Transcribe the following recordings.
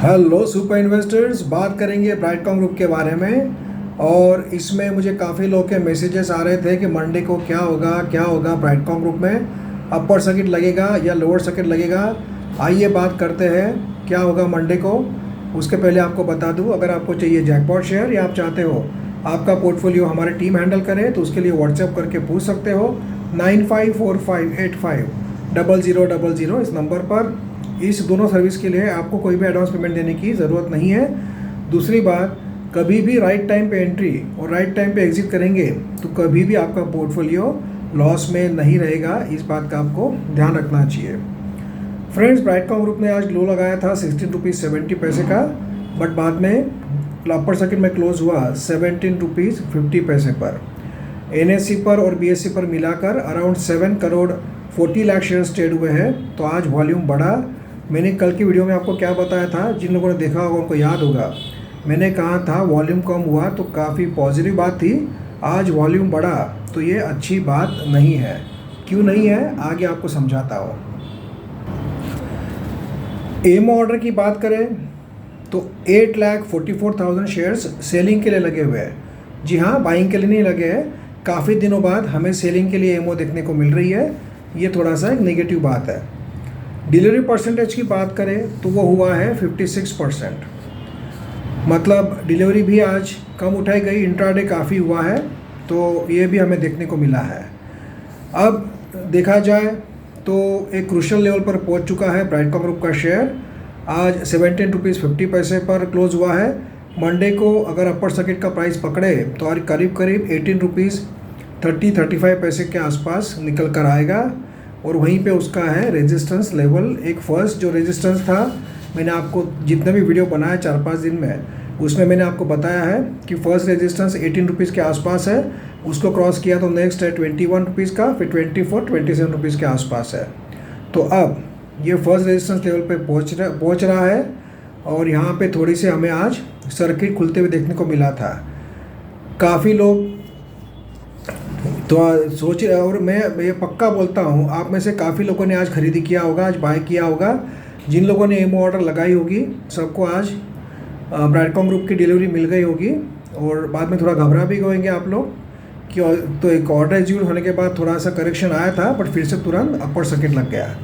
Hello super investors, बात करेंगे Brightcom group के बारे में। और इसमें मुझे काफ़ी लोग के मैसेजेस आ रहे थे कि मंडे को क्या होगा ब्राइटकॉम ग्रुप में, अपर सर्किट लगेगा या लोअर सर्किट लगेगा। आइए बात करते हैं क्या होगा मंडे को। उसके पहले आपको बता दूं, अगर आपको चाहिए जैकपॉट शेयर या आप चाहते हो आपका पोर्टफोलियो हमारी टीम हैंडल करे तो उसके लिए व्हाट्सएप करके पूछ सकते हो 9545850000 इस नंबर पर। इस दोनों सर्विस के लिए आपको कोई भी एडवांस पेमेंट देने की ज़रूरत नहीं है। दूसरी बात, कभी भी राइट टाइम पे एंट्री और राइट टाइम पे एग्जिट करेंगे तो कभी भी आपका पोर्टफोलियो लॉस में नहीं रहेगा। इस बात का आपको ध्यान रखना चाहिए। फ्रेंड्स, ब्राइटकॉम ग्रुप ने आज लो लगाया था 16 रुपीज़ 70 पैसे का, बट बाद में अपर सर्किट में क्लोज हुआ 17 रुपीज़ 50 पैसे पर। NSE पर और BSE पर मिलाकर around 7 crore 40 lakh shares trade हुए हैं। तो आज वॉल्यूम बढ़ा। मैंने कल की वीडियो में आपको क्या बताया था, जिन लोगों ने देखा होगा उनको याद होगा। मैंने कहा था वॉल्यूम कम हुआ तो काफ़ी पॉजिटिव बात थी। आज वॉल्यूम बढ़ा तो ये अच्छी बात नहीं है। क्यों नहीं है, आगे आपको समझाता हूँ। एमओ ऑर्डर की बात करें तो 8,44,000 शेयर्स सेलिंग के लिए लगे हुए हैं। जी हाँ, बाइंग के लिए नहीं लगे हैं। काफ़ी दिनों बाद हमें सेलिंग के लिए एमओ देखने को मिल रही है। ये थोड़ा सा एक नेगेटिव बात है। डिलीवरी परसेंटेज की बात करें तो वो हुआ है 56%। मतलब डिलीवरी भी आज कम उठाई गई, इंट्राडे काफ़ी हुआ है, तो ये भी हमें देखने को मिला है। अब देखा जाए तो एक क्रूशियल लेवल पर पहुंच चुका है ब्राइटकॉम ग्रुप का शेयर। आज 17 रुपीज़ 50 पैसे पर क्लोज हुआ है। मंडे को अगर अपर सर्किट का प्राइस पकड़े तो आज करीब 18 रुपीज़ 30-35 पैसे के आसपास निकल कर आएगा। और वहीं पे उसका है रेजिस्टेंस लेवल। एक फर्स्ट जो रेजिस्टेंस था, मैंने आपको जितने भी वीडियो बनाया 4-5 दिन में, उसमें मैंने आपको बताया है कि फर्स्ट रेजिस्टेंस 18 रुपीज़ के आसपास है। उसको क्रॉस किया तो नेक्स्ट है 21 रुपीज़ का, फिर 24-27 रुपीज़ के आसपास है। तो अब ये फर्स्ट रेजिस्टेंस लेवल पे पहुंच रहा है। और यहाँ पे थोड़ी सी हमें आज सर्किट खुलते हुए देखने को मिला था। काफ़ी लोग तो सोच रहे, और मैं ये पक्का बोलता हूँ, आप में से काफ़ी लोगों ने आज खरीदी किया होगा, आज बाय किया होगा। जिन लोगों ने एमओ ऑर्डर लगाई होगी सबको आज ब्राइटकॉम ग्रुप की डिलीवरी मिल गई होगी। और बाद में थोड़ा घबरा भी गएंगे आप लोग कि तो एक ऑर्डर एग्जीक्यूट होने के बाद थोड़ा सा करेक्शन आया था, बट फिर से तुरंत अपर सर्किट लग गया।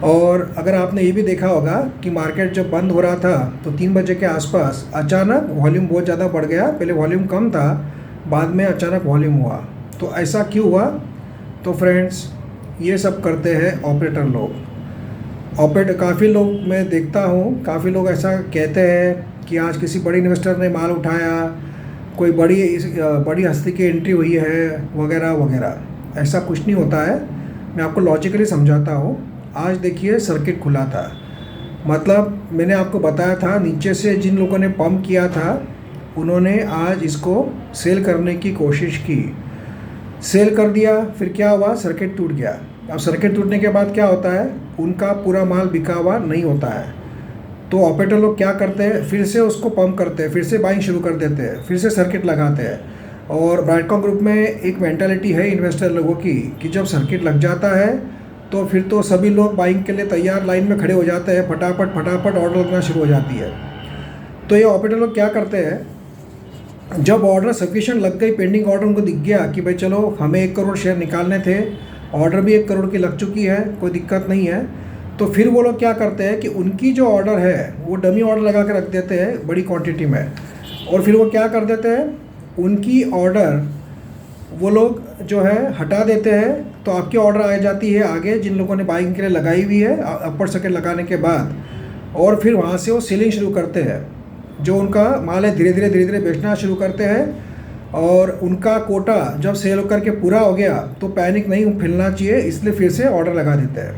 और अगर आपने ये भी देखा होगा कि मार्केट जब बंद हो रहा था तो 3 बजे के आसपास अचानक वॉल्यूम बहुत ज़्यादा बढ़ गया। पहले वॉल्यूम कम था, बाद में अचानक वॉल्यूम हुआ। तो ऐसा क्यों हुआ? तो फ्रेंड्स, ये सब करते हैं ऑपरेटर लोग। काफ़ी लोग मैं देखता हूँ, काफ़ी लोग ऐसा कहते हैं कि आज किसी बड़े इन्वेस्टर ने माल उठाया, कोई बड़ी हस्ती की एंट्री हुई है वगैरह वगैरह। ऐसा कुछ नहीं होता है। मैं आपको लॉजिकली समझाता हूँ। आज देखिए सर्किट खुला था, मतलब मैंने आपको बताया था नीचे से जिन लोगों ने पंप किया था उन्होंने आज इसको सेल करने की कोशिश की, सेल कर दिया। फिर क्या हुआ, सर्किट टूट गया। अब सर्किट टूटने के बाद क्या होता है, उनका पूरा माल बिका हुआ नहीं होता है। तो ऑपरेटर लोग क्या करते हैं, फिर से उसको पंप करते हैं, फिर से बाइंग शुरू कर देते हैं, फिर से सर्किट लगाते हैं। और ब्राइटकॉम ग्रुप में एक मेंटालिटी है इन्वेस्टर लोगों की कि जब सर्किट लग जाता है तो फिर तो सभी लोग बाइंग के लिए तैयार लाइन में खड़े हो जाते हैं, फटाफट ऑर्डर लगना शुरू हो जाती है। तो ये ऑपरेटर लोग क्या करते हैं, जब ऑर्डर सफिशिएंट लग गई, पेंडिंग ऑर्डर उनको दिख गया कि भाई चलो हमें 1 करोड़ शेयर निकालने थे, ऑर्डर भी 1 करोड़ की लग चुकी है, कोई दिक्कत नहीं है। तो फिर वो लोग क्या करते हैं कि उनकी जो ऑर्डर है वो डमी ऑर्डर लगा के रख देते हैं बड़ी क्वांटिटी में। और फिर वो क्या कर देते हैं, उनकी ऑर्डर वो लोग जो है हटा देते हैं। तो आपकी ऑर्डर आ जाती है आगे जिन लोगों ने बाइंग के लिए लगाई हुई है अपर सर्किट लगाने के बाद। और फिर वहाँ से वो सेलिंग शुरू करते हैं। जो उनका माल है धीरे धीरे बेचना शुरू करते हैं। और उनका कोटा जब सेल होकर के पूरा हो गया तो पैनिक नहीं फैलना चाहिए, इसलिए फिर से ऑर्डर लगा देते हैं।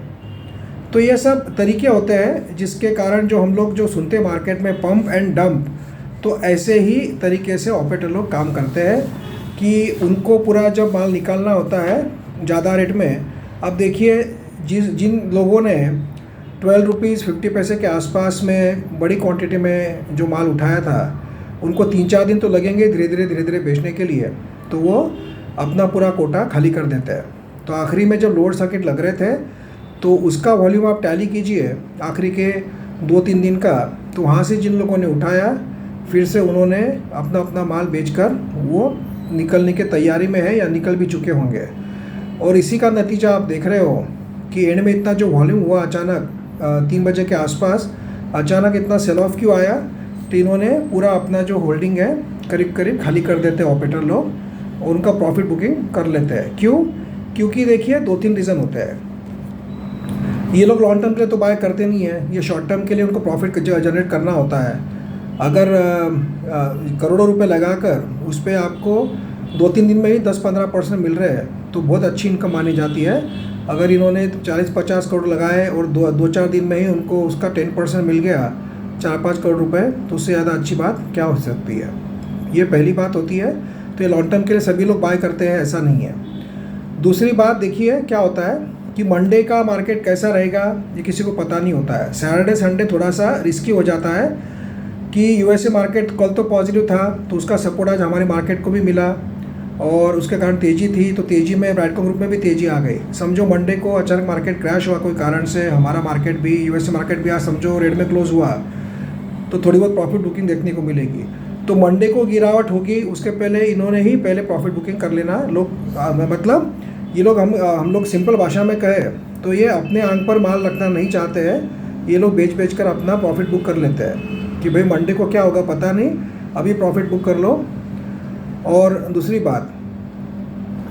तो ये सब तरीके होते हैं जिसके कारण जो हम लोग जो सुनते हैं मार्केट में पंप एंड डंप, तो ऐसे ही तरीके से ऑपरेटर लोग काम करते हैं कि उनको पूरा जब माल निकालना होता है ज़्यादा रेट में। अब देखिए जिन लोगों ने 12 रुपीज़ 50 पैसे के आसपास में बड़ी क्वांटिटी में जो माल उठाया था, उनको 3-4 दिन तो लगेंगे धीरे धीरे बेचने के लिए। तो वो अपना पूरा कोटा खाली कर देते हैं। तो आखिरी में जब लोअर सर्किट लग रहे थे तो उसका वॉल्यूम आप टैली कीजिए, आखिरी के 2-3 दिन का, तो वहाँ से जिन लोगों ने उठाया फिर से उन्होंने अपना अपना माल बेचकर वो निकलने की तैयारी में है या निकल भी चुके होंगे। और इसी का नतीजा आप देख रहे हो कि एंड में इतना जो वॉल्यूम हुआ अचानक 3 बजे के आसपास अचानक इतना सेल ऑफ क्यों आया, तो इन्होंने पूरा अपना जो होल्डिंग है करीब करीब खाली कर देते हैं ऑपरेटर लोग और उनका प्रॉफिट बुकिंग कर लेते हैं। क्यों? क्योंकि देखिए 2-3 रीज़न होते हैं। ये लोग लॉन्ग टर्म के लिए तो बाय करते नहीं है, ये शॉर्ट टर्म के लिए उनको प्रॉफिट जनरेट करना होता है। अगर करोड़ों रुपए लगाकर उस पर आपको 2-3 दिन में ही 10-15% मिल रहे हैं तो बहुत अच्छी इनकम मानी जाती है। अगर इन्होंने 40-50 करोड़ लगाए और 2-4 दिन में ही उनको उसका 10% मिल गया 4-5 करोड़ रुपए, तो उससे ज़्यादा अच्छी बात क्या हो सकती है। ये पहली बात होती है। तो ये लॉन्ग टर्म के लिए सभी लोग बाय करते हैं ऐसा नहीं है। दूसरी बात देखिए क्या होता है कि मंडे का मार्केट कैसा रहेगा ये किसी को पता नहीं होता है। सैटरडे संडे थोड़ा सा रिस्की हो जाता है कि यूएसए मार्केट कल तो पॉजिटिव था तो उसका सपोर्ट आज हमारे मार्केट को भी मिला और उसके कारण तेज़ी थी, तो तेज़ी में ब्राइटकॉम ग्रुप में भी तेज़ी आ गई। समझो मंडे को अचानक मार्केट क्रैश हुआ कोई कारण से, हमारा मार्केट भी यूएसए मार्केट भी आज समझो रेड में क्लोज हुआ, तो थोड़ी बहुत प्रॉफिट बुकिंग देखने को मिलेगी। तो मंडे को गिरावट होगी उसके पहले इन्होंने ही पहले प्रॉफिट बुकिंग कर लेना। लोग मतलब ये लोग हम लोग सिंपल भाषा में कहें तो ये अपने आंख पर माल रखना नहीं चाहते हैं। ये लोग बेच कर अपना प्रॉफिट बुक कर लेते हैं कि भाई मंडे को क्या होगा पता नहीं, अभी प्रॉफिट बुक कर लो। और दूसरी बात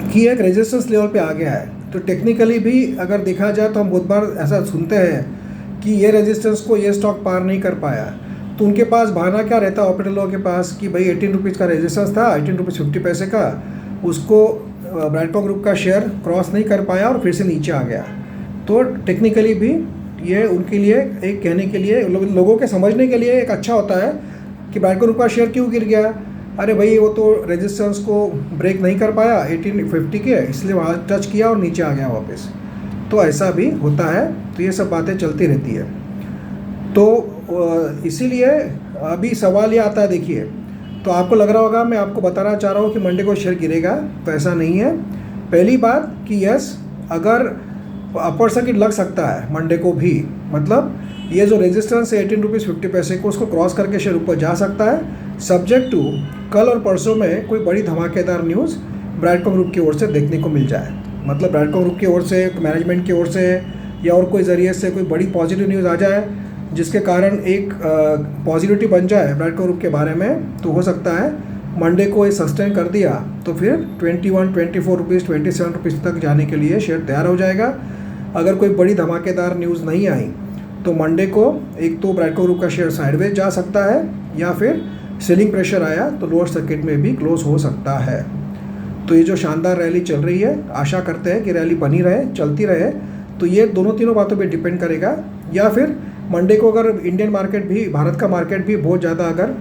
कि एक रेजिस्टेंस लेवल पे आ गया है, तो टेक्निकली भी अगर देखा जाए तो हम बहुत बार ऐसा सुनते हैं कि ये रेजिस्टेंस को ये स्टॉक पार नहीं कर पाया, तो उनके पास बहाना क्या रहता है ऑपरेटर लोगों के पास कि भाई 18 रुपीज़ का रेजिस्टेंस था, 18 रुपीज़ 50 पैसे का, उसको ब्राइटकॉम ग्रुप का शेयर क्रॉस नहीं कर पाया और फिर से नीचे आ गया। तो टेक्निकली भी ये उनके लिए एक कहने के लिए लोगों के समझने के लिए एक अच्छा होता है कि ब्राइटकॉम ग्रुप का शेयर क्यों गिर गया। अरे भाई वो तो रेजिस्टेंस को ब्रेक नहीं कर पाया 1850 के, इसलिए वहाँ टच किया और नीचे आ गया वापस। तो ऐसा भी होता है। तो ये सब बातें चलती रहती है। तो इसीलिए अभी सवाल ये आता है, देखिए तो आपको लग रहा होगा मैं आपको बताना चाह रहा हूँ कि मंडे को शेयर गिरेगा, तो ऐसा नहीं है। पहली बात कि यस अगर अपर सर्किट लग सकता है मंडे को भी, मतलब ये जो रेजिस्टेंस है 18 रुपीज़ 50 पैसे को उसको क्रॉस करके शेयर ऊपर जा सकता है, सब्जेक्ट टू कल और परसों में कोई बड़ी धमाकेदार न्यूज़ ब्राइटकॉम ग्रुप की ओर से देखने को मिल जाए। मतलब ब्राइटकॉम ग्रुप की ओर से, मैनेजमेंट की ओर से या और कोई ज़रिए से कोई बड़ी पॉजिटिव न्यूज़ आ जाए जिसके कारण एक पॉजिटिविटी बन जाए ब्राइटकॉम ग्रुप के बारे में, तो हो सकता है मंडे को ये सस्टेन कर दिया तो फिर 21, 24 रुपीज़, 27 रुपीज़ तक जाने के लिए शेयर तैयार हो जाएगा। अगर कोई बड़ी धमाकेदार न्यूज़ नहीं आई तो मंडे को एक तो ब्राइटकॉम ग्रुप का शेयर साइडवेज जा सकता है या फिर सेलिंग प्रेशर आया तो लोअर सर्किट में भी क्लोज हो सकता है। तो ये जो शानदार रैली चल रही है, आशा करते हैं कि रैली बनी रहे, चलती रहे। तो ये दोनों तीनों बातों पे डिपेंड करेगा। या फिर मंडे को अगर इंडियन मार्केट भी, भारत का मार्केट भी बहुत ज़्यादा अगर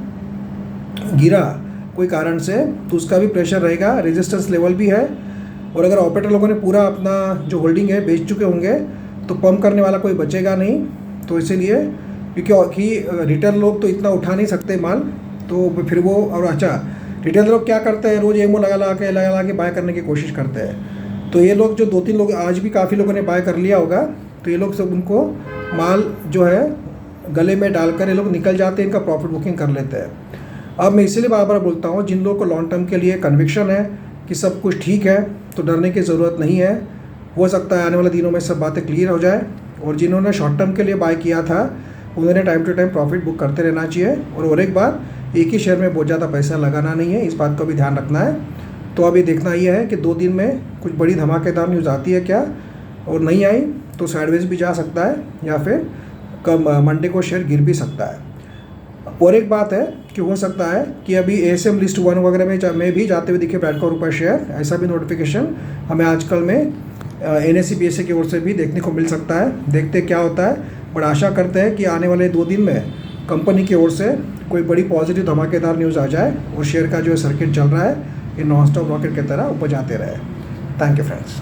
गिरा कोई कारण से तो उसका भी प्रेशर रहेगा, रेजिस्टेंस लेवल भी है। और अगर ऑपरेटर लोगों ने पूरा अपना जो होल्डिंग है बेच चुके होंगे तो पंप करने वाला कोई बचेगा नहीं। तो इसीलिए क्योंकि रिटेल लोग तो इतना उठा नहीं सकते माल, तो फिर वो और अच्छा रिटेल लोग क्या करते हैं, रोज़ एमओ लगा के बाय करने की कोशिश करते हैं। तो ये लोग जो 2-3 लोग आज भी काफ़ी लोगों ने बाय कर लिया होगा, तो ये लोग सब उनको माल जो है गले में डालकर ये लोग निकल जाते हैं, इनका प्रॉफिट बुकिंग कर लेते हैं। अब मैं इसीलिए बार बार बोलता हूँ जिन लोगों को लॉन्ग टर्म के लिए कन्विक्शन है कि सब कुछ ठीक है तो डरने की ज़रूरत नहीं है। हो सकता है आने वाले दिनों में सब बातें क्लियर हो जाए। और जिन्होंने शॉर्ट टर्म के लिए बाय किया था उन्होंने time to time profit book करते रहना चाहिए। और एक बात, एक ही शेयर में बहुत ज़्यादा पैसा लगाना नहीं है, इस बात का भी ध्यान रखना है। तो अभी देखना ये है कि 2 दिन में कुछ बड़ी धमाकेदार न्यूज़ आती है क्या, और नहीं आई तो साइडवेज भी जा सकता है या फिर कब मंडे को शेयर गिर भी सकता है। और एक बात है कि हो सकता है कि अभी ASM लिस्ट 1 वगैरह में भी जाते हुए दिखे ब्राइटकॉम ग्रुप का शेयर, ऐसा भी नोटिफिकेशन हमें आजकल में NSE BSE की ओर से भी देखने को मिल सकता है। देखते क्या होता है, बट आशा करते हैं कि आने वाले 2 दिन में कंपनी की ओर से कोई बड़ी पॉजिटिव धमाकेदार न्यूज़ आ जाए और शेयर का जो सर्किट चल रहा है ये नॉन स्टॉप रॉकेट की तरह ऊपर जाते रहे। Thank you friends.